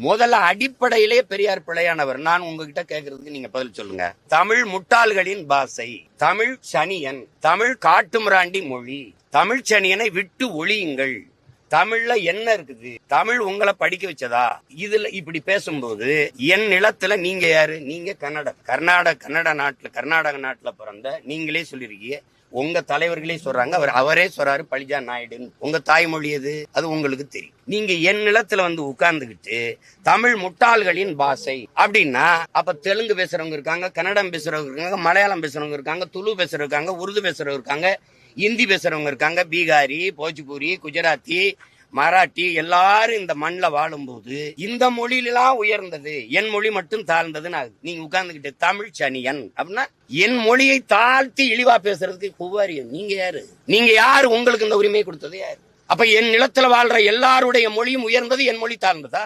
முதல்ல அடிப்படையிலே பெரியார் பிழையானவர். நான் உங்ககிட்ட கேட்கறதுக்கு நீங்க பதில் சொல்லுங்க. தமிழ் முட்டாள்களின் பாசை, தமிழ் சனியன், தமிழ் காட்டுமிராண்டி மொழி, தமிழ் சனியனை விட்டு ஒழியுங்கள். தமிழ்ல என்ன இருக்குது? தமிழ் உங்களை படிக்க வச்சதா? இதுல இப்படி பேசும்போது என் நிலத்துல நீங்க யாரு? நீங்க கர்நாடக நாட்டுல பிறந்த நீங்களே சொல்லிருக்கீங்க. உங்க தலைவர்களே சொல்றாங்க, அவரே சொல்றாரு பழிஜா நாயுடுன்னு. உங்க தாய்மொழி எது? அது உங்களுக்கு தெரியும். நீங்க என் நிலத்துல வந்து உட்கார்ந்துகிட்டு தமிழ் முட்டாள்களின் பாஷை அப்படின்னா, அப்ப தெலுங்கு பேசுறவங்க இருக்காங்க, கன்னடம் பேசுறவங்க இருக்காங்க, மலையாளம் பேசுறவங்க இருக்காங்க, துளு பேசுறவங்க இருக்காங்க, உருது பேசுறவங்க இருக்காங்க, ஹிந்தி பேசுறவங்க இருக்காங்க, பீகாரி, போஜ்பூரி, குஜராத்தி, மராட்டி எல்லாரும் இந்த மண்ணில் வாழும்போது இந்த மொழியிலாம் உயர்ந்தது, என் மொழி மட்டும் தாழ்ந்ததுன்னு நீங்க உட்கார்ந்துகிட்டு தமிழ் சனியன் அப்படின்னா என் மொழியை தாழ்த்தி இழிவா பேசுறதுக்கு குவாரியம். நீங்க யாரு? நீங்க யாரு? உங்களுக்கு இந்த உரிமை கொடுத்தது யாரு? அப்ப என் நிலத்துல வாழ்ற எல்லாருடைய மொழியும் உயர்ந்தது, என் மொழி தாழ்ந்ததா?